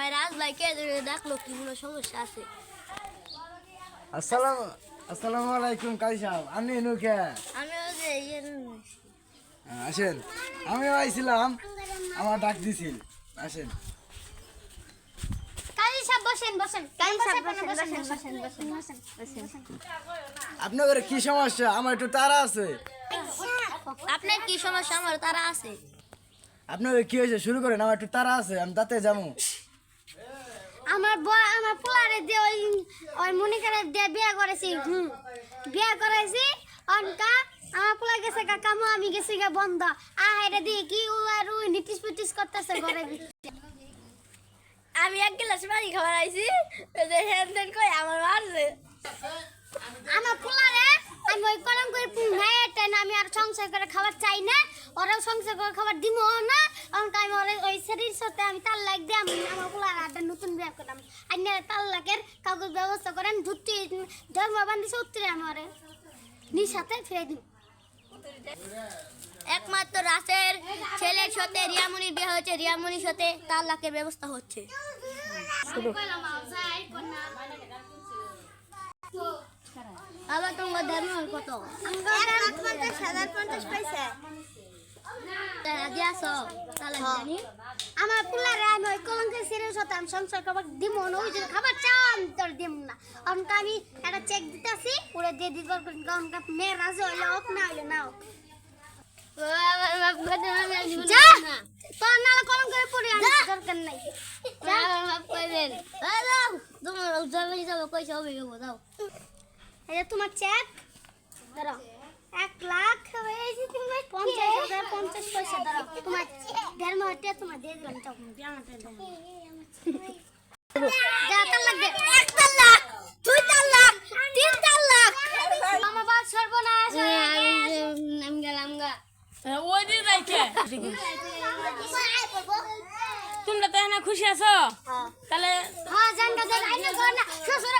ভাই রাজ ভাইকে দেখলো কি কোনো সমস্যা আছে। আসসালামু আলাইকুম কাজী সাহেব, আপনি এনু কে? আমি ওই যে আসেন, আমিও আইছিলাম, আমার ডাক দিছিল। আসেন। কাজী সাহেব বসেন বসেন, কাজী সাহেব বসেন বসেন বসেন বসেন বসেন। আপনাদের কি সমস্যা? আমার একটু তাড়া আছে। আপনার কি সমস্যা? আমার তারা আছে। আপনাদের কি হয়েছে? শুরু করেন, আমার একটু তাড়া আছে, আমি তাতে যাবো। আমার পোলারে দিয়ে ওই মনিকারে দিয়ে বিয়ে করেছি। বিয়ে করেছি অনকা আমার পোলা গেছে কামো, আমি গেছি গা বন্ধ। আহাইরে দিয়ে কি আর ওই নিটিস পিটিস করতেছে ঘরে। আমি এক গ্লাস পানি খাবার আইছি, হেন তেন কই আমার মারছে। আমার পোলারে আমি ওই কলম করে আমি আর সংসার করে খাবার চাই না, ওরাও সংসার করে খাবার দিব না। আমি ওই শরীর সাথে আমি তার লাগ দিয়ে আমার পোলার একটা নতুন বিয়ে করলাম। আইনে তার লাগের কাগজ ব্যবস্থা করেন, ধুতি ধর্ম বান্ধিছে উত্তরে আমার নিশাতে ফিরে দিন। একমাত্র রাসের ছেলের সাথে রিয়ামনির বিয়ে হয়েছে, রিয়ামনির সাথে তার লাখের ব্যবস্থা হচ্ছে। আবার তোমার ধর্ম কত? আমার পুলারে আমি ওই কলঙ্কের সিরিয়াস হতে আমি সংসার খাবার দিব না, ওই জন্য খাবার চান তোর দিব না। অনকা আমি একটা চেক দিতেছি, ওরা দিয়ে দিব। অনকা মেয়ে রাজি হইলে হোক, না হইলে না হোক। যা তোর নালে কলম করে পড়ে দরকার নাই। তোমার চেক ধরো 1,50,50 পয়সা ধরো। তোমার দেড় মাসে তোমার দিয়ে দিলাম। লাগবে 1 লাখ, 2 লাখ, 3 লাখ। আমার বাল সর্বনাশ। আমি গেলাম গা। ওই দিন রাইখে তোমরা তো এখানে খুশি আছো? তাহলে হ্যাঁ জানগা জান আইনা গো না শ্বশুর